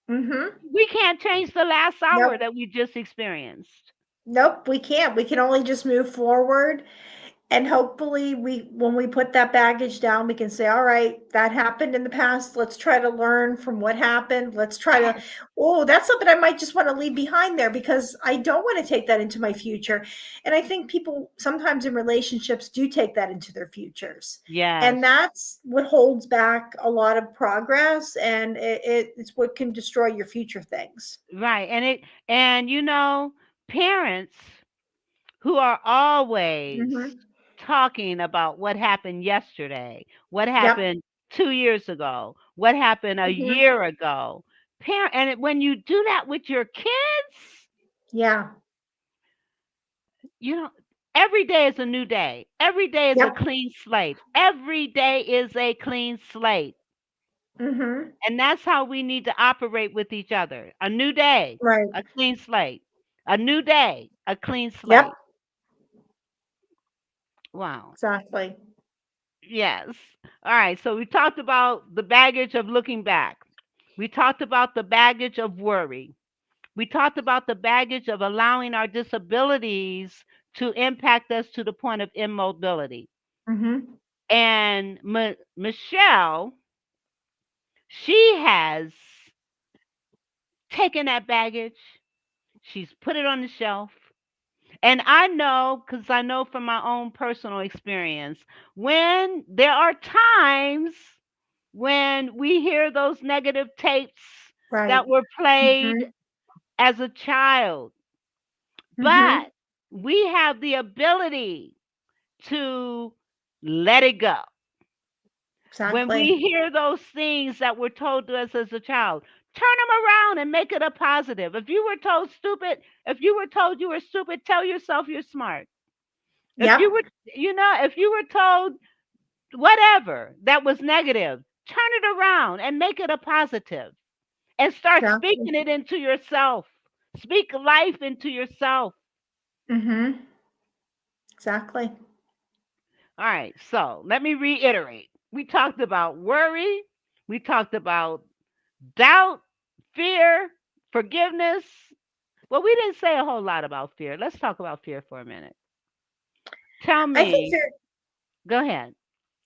Mhm. We can't change the last hour Nope. that we just experienced. Nope. We can't. We can only just move forward. And hopefully we when we put that baggage down, we can say, all right, that happened in the past. Let's try to learn from what happened. Let's try to, oh, that's something I might just want to leave behind there because I don't want to take that into my future. And I think people sometimes in relationships do take that into their futures. Yes. And that's what holds back a lot of progress and it's what can destroy your future things. Right. And parents who are always Hmm. talking about what happened yesterday, what Yep. happened 2 years ago, what happened a Hmm. year ago. When you do that with your kids, Yeah. you know, every day is a new day. Every day is a Yep. clean slate. Every day is a clean slate. Hmm. And that's how we need to operate with each other. A new day, Right. a clean slate. A new day, a clean Yep. slate. Wow. Exactly. Yes. All right. So we talked about the baggage of looking back. We talked about the baggage of worry. We talked about the baggage of allowing our disabilities to impact us to the point of immobility. Mhm. And Michelle, she has taken that baggage, she's put it on the shelf. And I know, because I know from my own personal experience, when there are times when we hear those negative tapes Right. that were played Mhm. as a child, Mhm. but we have the ability to let it go. When Exactly. we hear those things that were told to us as a child, turn them around and make it a positive. If you were told stupid, if you were told you were stupid, tell yourself you're smart. If you Yep. were, if you were told whatever that was negative, turn it around and make it a positive and start Exactly. speaking it into yourself. Speak life into yourself. Mhm. Exactly. All right, so let me reiterate. We talked about worry, we talked about doubt, fear, forgiveness. Well, we didn't say a whole lot about fear. Let's talk about fear for a minute. Tell I think me, there go ahead.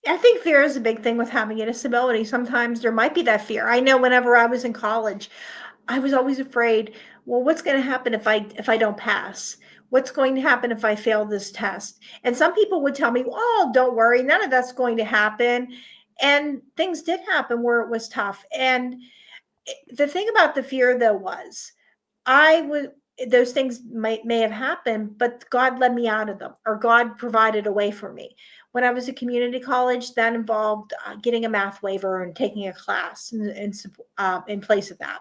I think fear is a big thing with having a disability. Sometimes there might be that fear. I know whenever I was in college, I was always afraid, well, what's going to happen if I don't pass? What's going to happen if I fail this test? And some people would tell me, "Oh, don't worry, none of that's going to happen." And things did happen where it was tough. And the thing about the fear though was I would those things may have happened, but God led me out of them, or God provided a way for me. When I was at community college, that involved getting a math waiver and taking a class in place of that.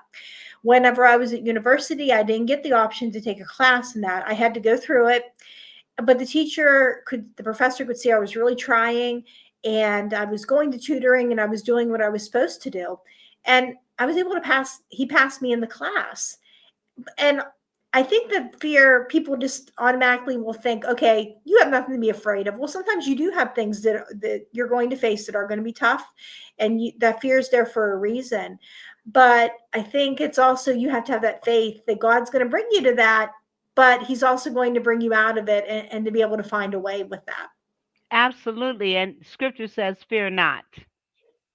Whenever I was at university, I didn't get the option to take a class in that. I had to go through it, but the professor could see I was really trying, and I was going to tutoring, and I was doing what I was supposed to do, and I was able to pass. He passed me in the class, and I think that fear, people just automatically will think, okay, you have nothing to be afraid of. Well, sometimes you do have things that you're going to face that are going to be tough, and that fear is there for a reason. But I think it's also you have to have that faith that God's going to bring you to that, but He's also going to bring you out of it, and to be able to find a way with that. Absolutely. And scripture says, fear not.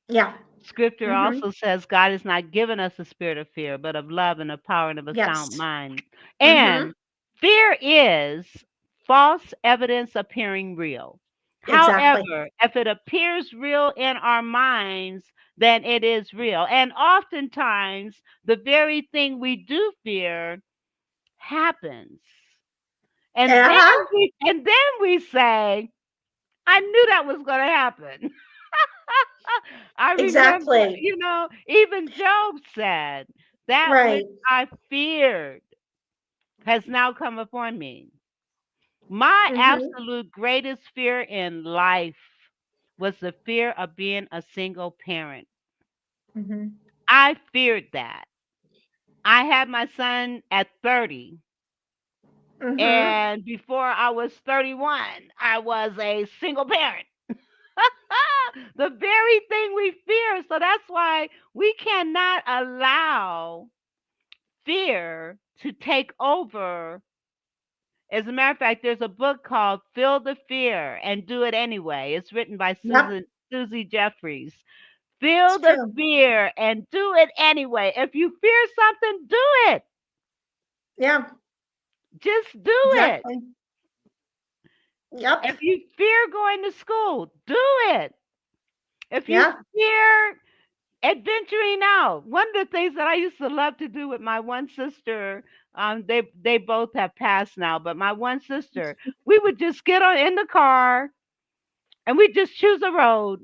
Yeah. Scripture Hmm. also says God has not given us a spirit of fear, but of love and of power and of a sound Yes. mind. Hmm. And fear is false evidence appearing real. Exactly. However, if it appears real in our minds, then it is real. And oftentimes, the very thing we do fear happens. Uh-huh. And then we say, I knew that was going to happen. I remember, Exactly. even Job said, that which Right. I feared has now come upon me. My Mm-hmm. absolute greatest fear in life was the fear of being a single parent. Mm-hmm. I feared that. I had my son at 30, Mm-hmm. and before I was 31, I was a single parent. The very thing we fear. So that's why we cannot allow fear to take over. As a matter of fact, there's a book called Feel the Fear and Do It Anyway. It's written by Yep. Susie Jeffries. It's Feel the true. fear and do it anyway. If you fear something, do it. Yeah. Just do it. Exactly. Yep. If you fear going to school, do it. If you Yeah. fear adventuring out, one of the things that I used to love to do with my one sister, they both have passed now, but my one sister, we would just get on in the car and we just choose a road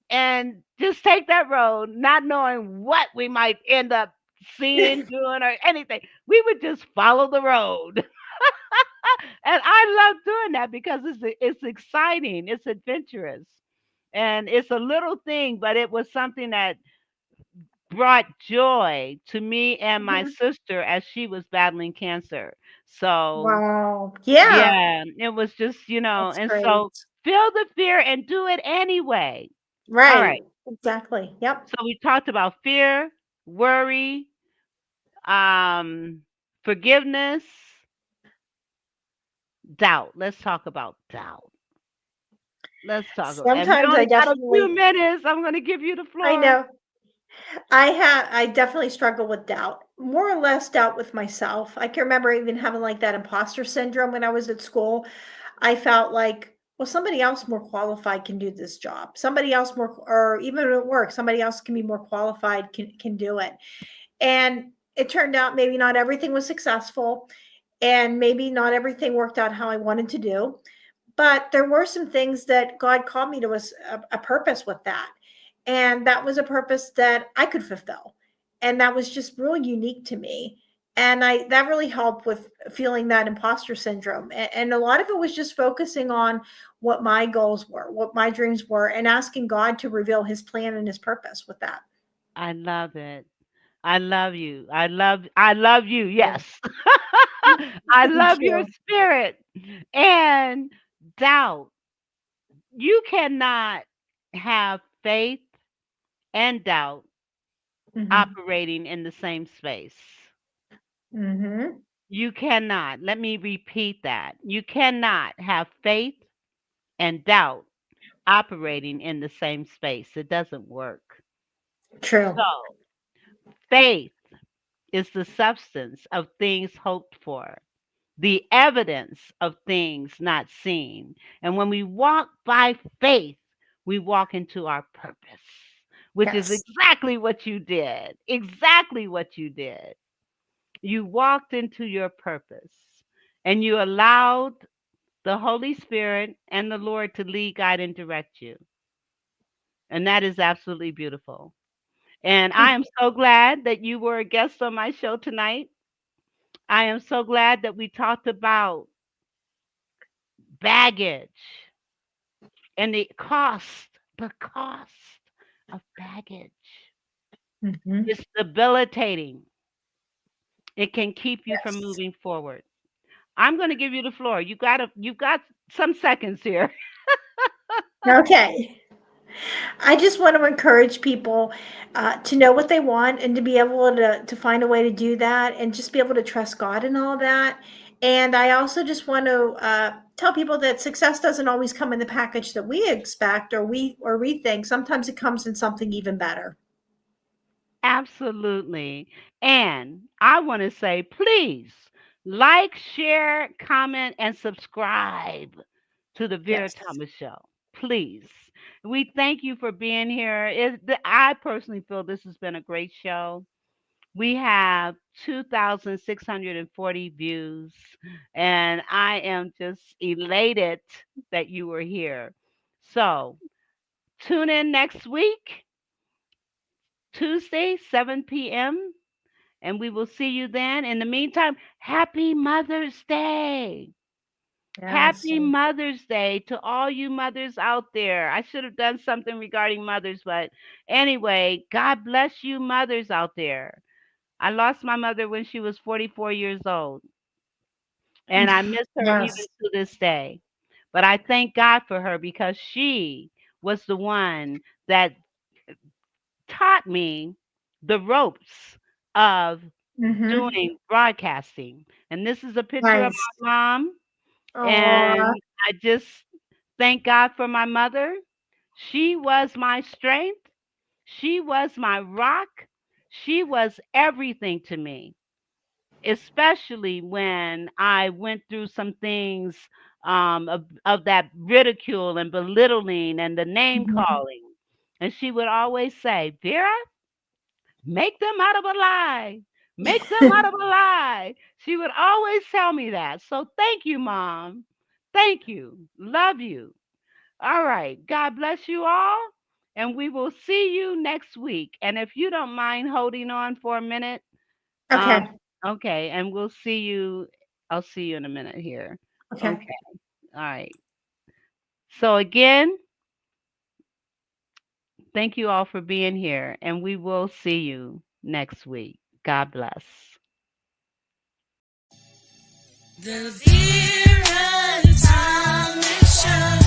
and just take that road, not knowing what we might end up seeing, doing, or anything. We would just follow the road. And I love doing that because it's exciting, it's adventurous, and it's a little thing, but it was something that brought joy to me and my Mhm. sister as she was battling cancer. So, Wow. Yeah. yeah, it was just, That's and great. so feel the fear and do it anyway. All Right. right. Exactly. Yep. So we talked about fear, worry, um, forgiveness, doubt. Let's talk about doubt. Let's talk about, and we Sometimes I only got a few definitely, minutes. I'm going to give you the I floor. know. I definitely struggle with doubt. More or less doubt with myself. I can remember even having like that imposter syndrome when I was at school. I felt like, well, somebody else more qualified can do this job. Somebody else more, or even at work, somebody else can be more qualified, can do it. And it turned out maybe not everything was successful, and maybe not everything worked out how I wanted to do. But there were some things that God called me to a purpose with that. And that was a purpose that I could fulfill. And that was just really unique to me. And that really helped with feeling that imposter syndrome. And a lot of it was just focusing on what my goals were, what my dreams were, and asking God to reveal his plan and his purpose with that. I love it. I love you. I love you. Yeah. Yes. I Thank love your you. spirit. And doubt. You cannot have faith and doubt Hmm. operating in the same space. Hmm. You cannot. Let me repeat that. You cannot have faith and doubt operating in the same space. It doesn't work. True. So, faith is the substance of things hoped for, the evidence of things not seen. And when we walk by faith, we walk into our purpose, which is Yes. exactly what you did. Exactly what you did. You walked into your purpose and you allowed the Holy Spirit and the Lord to lead, guide, and direct you. And that is absolutely beautiful. And I am so glad that you were a guest on my show tonight. I am so glad that we talked about baggage and the cost of baggage. Hmm. It's debilitating. It can keep you from Yes. moving forward. I'm going to give you the floor. You've got some seconds here. Okay. I just want to encourage people to know what they want and to be able to find a way to do that and just be able to trust God and all that. And I also just want to tell people that success doesn't always come in the package that we expect or we think. Sometimes it comes in something even better. Absolutely. And I want to say, please Like, share, comment, and subscribe to the Vera Yes. Thomas Show. Please. We thank you for being here. I personally feel this has been a great show. We have 2,640 views, and I am just elated that you were here. So tune in next week, Tuesday, 7 p.m., and we will see you then. In the meantime, happy Mother's Day. Yes. Happy Mother's Day to all you mothers out there. I should have done something regarding mothers, but anyway, God bless you mothers out there. I lost my mother when she was 44 years old, and I miss her even Yes. to this day. But I thank God for her because she was the one that taught me the ropes of Mm-hmm. doing broadcasting. And this is a picture of Nice. my mom. Oh. And I just thank God for my mother. She was my strength. She was my rock. She was everything to me, especially when I went through some things of that ridicule and belittling and the name Mhm. calling. And she would always say, Vera, make them out of a lie. Make them out of a lie. She would always tell me that. So thank you, Mom. Thank you. Love you. All right. God bless you all. And we will see you next week. And if you don't mind holding on for a minute, um, Okay. okay. And we'll see you. I'll see you in a minute here. Okay. Okay. All right. So again, thank you all for being here. And we will see you next week. God bless. The Vera Thomas Show.